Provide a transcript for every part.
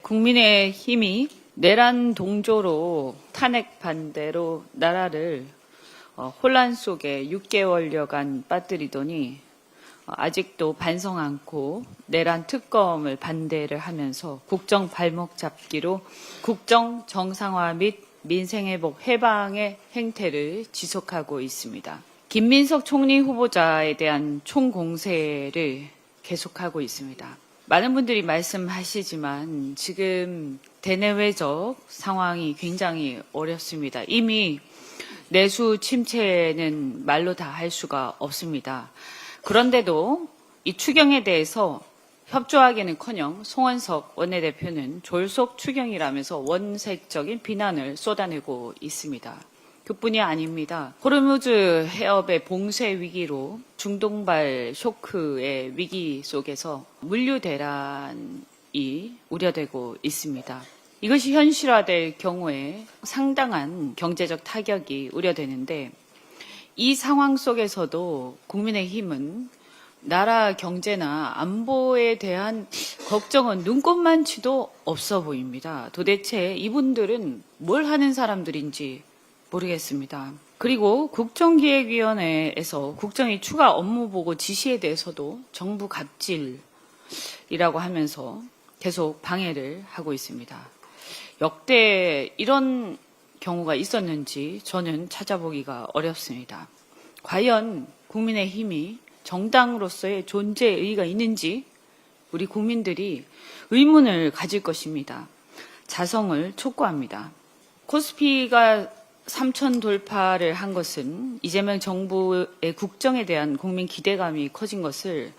국민의힘이 내란 동조로 탄핵 반대로 나라를 혼란 속에 6개월여간 빠뜨리더니 아직도 반성 않고 내란 특검을 반대를 하면서 국정 발목 잡기로 국정 정상화 및 민생회복 해방의 행태를 지속하고 있습니다. 김민석 총리 후보자에 대한 총공세를 계속하고 있습니다. 많은 분들이 말씀하시지만 지금 대내외적 상황이 굉장히 어렵습니다. 이미 내수 침체는 말로 다 할 수가 없습니다. 그런데도 이 추경에 대해서 협조하기는커녕 송원석 원내대표는 졸속 추경이라면서 원색적인 비난을 쏟아내고 있습니다. 그뿐이 아닙니다. 호르무즈 해협의 봉쇄 위기로 중동발 쇼크의 위기 속에서 물류 대란이 우려되고 있습니다. 이것이 현실화될 경우에 상당한 경제적 타격이 우려되는데 이 상황 속에서도 국민의힘은 나라 경제나 안보에 대한 걱정은 눈꼽만치도 없어 보입니다. 도대체 이분들은 뭘 하는 사람들인지 모르겠습니다. 그리고 국정기획위원회에서 국정의 추가 업무 보고 지시에 대해서도 정부 갑질이라고 하면서 계속 방해를 하고 있습니다. 역대 이런 경우가 있었는지 저는 찾아보기가 어렵습니다. 과연 국민의힘이 정당으로서의 존재의 의의가 있는지 우리 국민들이 의문을 가질 것입니다. 자성을 촉구합니다. 코스피가 3천 돌파를 한 것은 이재명 정부의 국정에 대한 국민 기대감이 커진 것을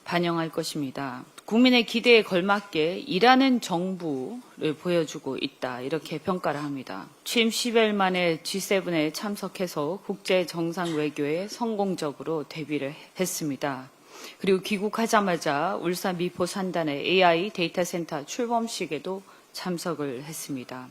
반영할 것입니다. 국민의 기대에 걸맞게 일하는 정부를 보여주고 있다 이렇게 평가를 합니다. 취임 10일 만에 G7에 참석해서 국제 정상 외교에 성공적으로 데뷔를 했습니다. 그리고 귀국하자마자 울산 미포 산단의 AI 데이터 센터 출범식에도 참석을 했습니다.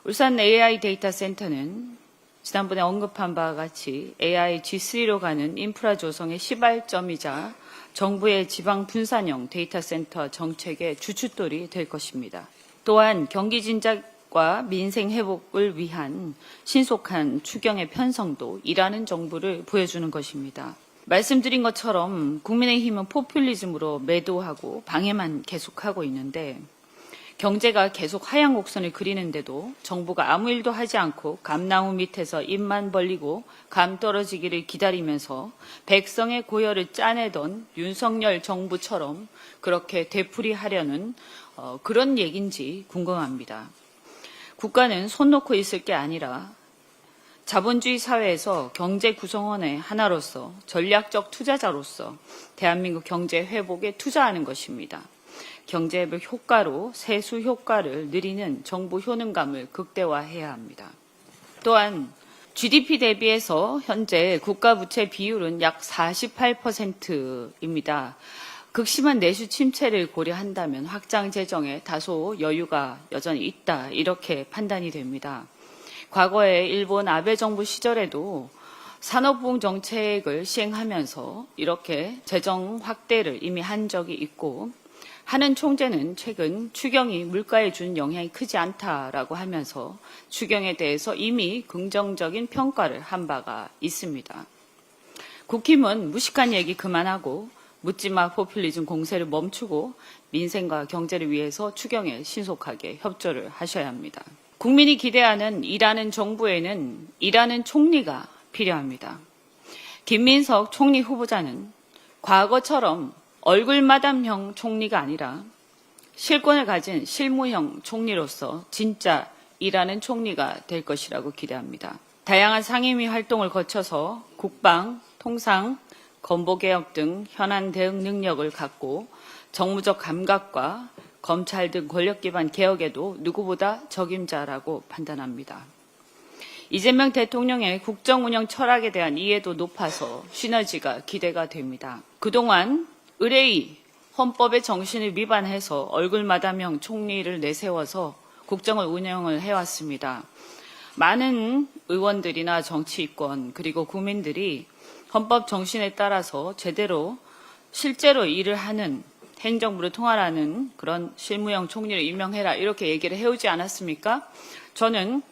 울산 AI 데이터 센터는 지난번에 언급한 바와 같이 AI G3로 가는 인프라 조성의 시발점이자 정부의 지방 분산형 데이터 센터 정책의 주춧돌이 될 것입니다. 또한 경기 진작과 민생 회복을 위한 신속한 추경의 편성도 일하는 정부를 보여주는 것입니다. 말씀드린 것처럼 국민의힘은 포퓰리즘으로 매도하고 방해만 계속하고 있는데 경제가 계속 하향 곡선을 그리는데도 정부가 아무 일도 하지 않고 감나무 밑에서 입만 벌리고 감 떨어지기를 기다리면서 백성의 고열을 짜내던 윤석열 정부처럼 그렇게 되풀이하려는 그런 얘기인지 궁금합니다. 국가는 손 놓고 있을 게 아니라 자본주의 사회에서 경제 구성원의 하나로서 전략적 투자자로서 대한민국 경제 회복에 투자하는 것입니다. 경제회복 효과로 세수 효과를 누리는 정부 효능감을 극대화해야 합니다. 또한 GDP 대비해서 현재 국가부채 비율은 약 48%입니다. 극심한 내수 침체를 고려한다면 확장 재정에 다소 여유가 여전히 있다 이렇게 판단이 됩니다. 과거에 일본 아베 정부 시절에도 산업부흥 정책을 시행하면서 이렇게 재정 확대를 이미 한 적이 있고 하는 총재는 최근 추경이 물가에 준 영향이 크지 않다라고 하면서 추경에 대해서 이미 긍정적인 평가를 한 바가 있습니다. 국힘은 무식한 얘기 그만하고 묻지마 포퓰리즘 공세를 멈추고 민생과 경제를 위해서 추경에 신속하게 협조를 하셔야 합니다. 국민이 기대하는 일하는 정부에는 일하는 총리가 필요합니다. 김민석 총리 후보자는 과거처럼 얼굴 마담형 총리가 아니라 실권을 가진 실무형 총리로서 진짜 일하는 총리가 될 것이라고 기대합니다. 다양한 상임위 활동을 거쳐서 국방, 통상, 건보개혁 등 현안 대응 능력을 갖고 정무적 감각과 검찰 등 권력 기반 개혁에도 누구보다 적임자라고 판단합니다. 이재명 대통령의 국정 운영 철학에 대한 이해도 높아서 시너지가 기대가 됩니다. 그동안 의뢰의 헌법의 정신을 위반해서 얼굴마담형 총리를 내세워서 국정을 운영을 해왔습니다. 많은 의원들이나 정치인권 그리고 국민들이 헌법 정신에 따라서 제대로 실제로 일을 하는 행정부를 통할하는 그런 실무형 총리를 임명해라 이렇게 얘기를 해오지 않았습니까? 저는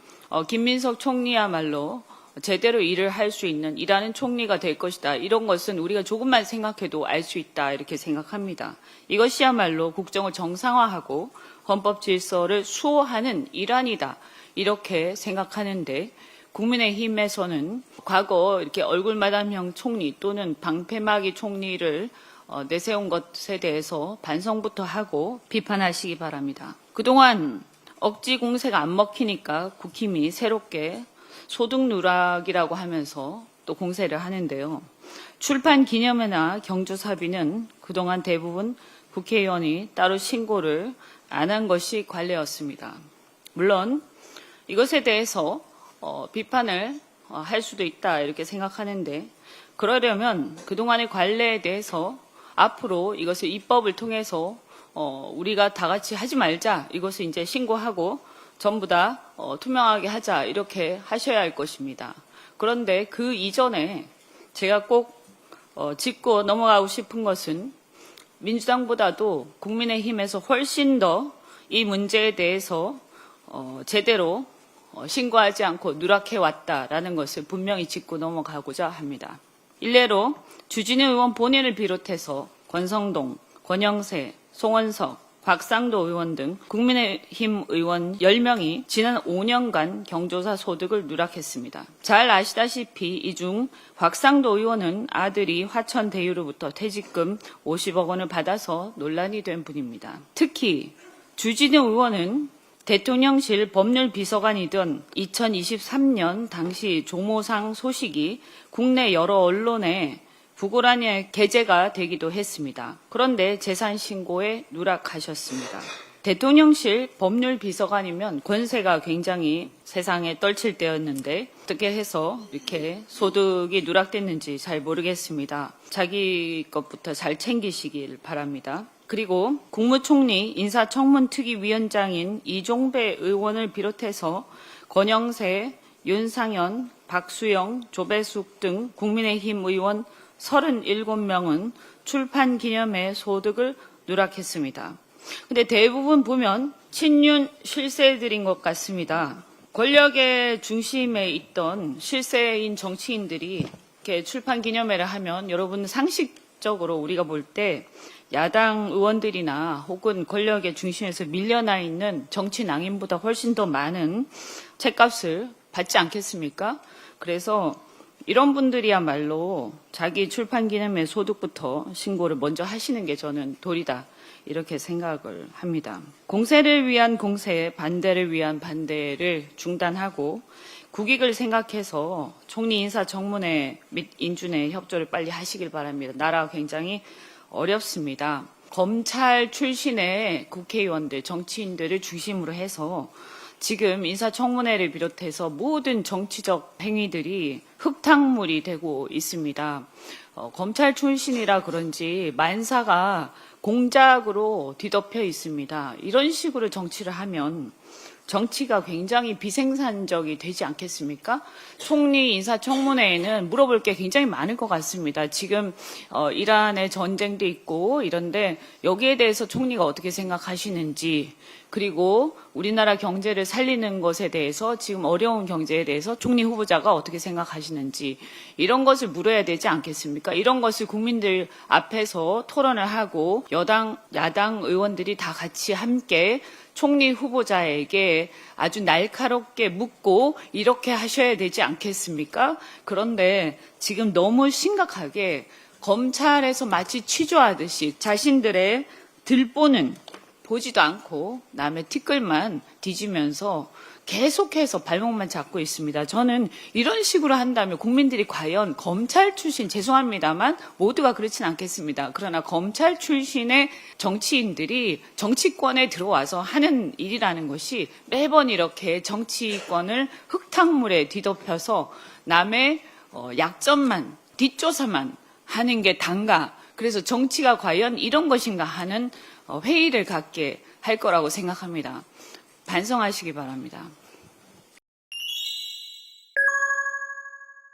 김민석 총리야말로 제대로 일을 할 수 있는 일하는 총리가 될 것이다. 이런 것은 우리가 조금만 생각해도 알 수 있다 이렇게 생각합니다. 이것이야말로 국정을 정상화하고 헌법 질서를 수호하는 일환이다 이렇게 생각하는데 국민의힘에서는 과거 이렇게 얼굴마담형 총리 또는 방패막이 총리를 내세운 것에 대해서 반성부터 하고 비판하시기 바랍니다. 그동안 억지 공세가 안 먹히니까 국힘이 새롭게 소득 누락이라고 하면서 또 공세를 하는데요. 출판 기념회나 경조사비는 그동안 대부분 국회의원이 따로 신고를 안 한 것이 관례였습니다. 물론 이것에 대해서 비판을 할 수도 있다 이렇게 생각하는데 그러려면 그동안의 관례에 대해서 앞으로 이것을 입법을 통해서 우리가 다 같이 하지 말자 이것을 이제 신고하고 전부 다 투명하게 하자 이렇게 하셔야 할 것입니다. 그런데 그 이전에 제가 꼭 짚고 넘어가고 싶은 것은 민주당보다도 국민의힘에서 훨씬 더 이 문제에 대해서 제대로 신고하지 않고 누락해왔다라는 것을 분명히 짚고 넘어가고자 합니다. 일례로 주진우 의원 본인을 비롯해서 권성동, 권영세, 송원석, 곽상도 의원 등 국민의힘 의원 10명이 지난 5년간 경조사 소득을 누락했습니다. 잘 아시다시피 이 중 곽상도 의원은 아들이 화천대유로부터 퇴직금 50억 원을 받아서 논란이 된 분입니다. 특히 주진우 의원은 대통령실 법률비서관이던 2023년 당시 조모상 소식이 국내 여러 언론에 부고란에 게재가 되기도 했습니다. 그런데 재산 신고에 누락하셨습니다. 대통령실 법률비서관이면 권세가 굉장히 세상에 떨칠 때였는데 어떻게 해서 이렇게 소득이 누락됐는지 잘 모르겠습니다. 자기 것부터 잘 챙기시길 바랍니다. 그리고 국무총리 인사청문특위위원장인 이종배 의원을 비롯해서 권영세, 윤상현, 박수영, 조배숙 등 국민의힘 의원 37명은 출판 기념회 소득을 누락했습니다. 근데 대부분 보면 친윤 실세들인 것 같습니다. 권력의 중심에 있던 실세인 정치인들이 이렇게 출판 기념회를 하면 여러분 상식적으로 우리가 볼 때 야당 의원들이나 혹은 권력의 중심에서 밀려나 있는 정치 낭인보다 훨씬 더 많은 책값을 받지 않겠습니까? 그래서 이런 분들이야말로 자기 출판 기념회 소득부터 신고를 먼저 하시는 게 저는 도리다 이렇게 생각을 합니다. 공세를 위한 공세, 반대를 위한 반대를 중단하고 국익을 생각해서 총리 인사청문회 및 인준회 협조를 빨리 하시길 바랍니다. 나라가 굉장히 어렵습니다. 검찰 출신의 국회의원들, 정치인들을 중심으로 해서 지금 인사청문회를 비롯해서 모든 정치적 행위들이 흙탕물이 되고 있습니다. 검찰 출신이라 그런지 만사가 공작으로 뒤덮여 있습니다. 이런 식으로 정치를 하면 정치가 굉장히 비생산적이 되지 않겠습니까? 총리 인사청문회에는 물어볼 게 굉장히 많을 것 같습니다. 지금 이란의 전쟁도 있고 이런데 여기에 대해서 총리가 어떻게 생각하시는지 그리고 우리나라 경제를 살리는 것에 대해서 지금 어려운 경제에 대해서 총리 후보자가 어떻게 생각하시는지 이런 것을 물어야 되지 않겠습니까? 이런 것을 국민들 앞에서 토론을 하고 여당, 야당 의원들이 다 같이 함께 총리 후보자에게 아주 날카롭게 묻고 이렇게 하셔야 되지 않겠습니까? 그런데 지금 너무 심각하게 검찰에서 마치 취조하듯이 자신들의 들보는 보지도 않고 남의 티끌만 뒤지면서 계속해서 발목만 잡고 있습니다. 저는 이런 식으로 한다면 국민들이 과연 검찰 출신, 죄송합니다만 모두가 그렇진 않겠습니다. 그러나 검찰 출신의 정치인들이 정치권에 들어와서 하는 일이라는 것이 매번 이렇게 정치권을 흙탕물에 뒤덮여서 남의 약점만, 뒷조사만 하는 게 단가. 그래서 정치가 과연 이런 것인가 하는 회의를 갖게 할 거라고 생각합니다. 반성하시기 바랍니다.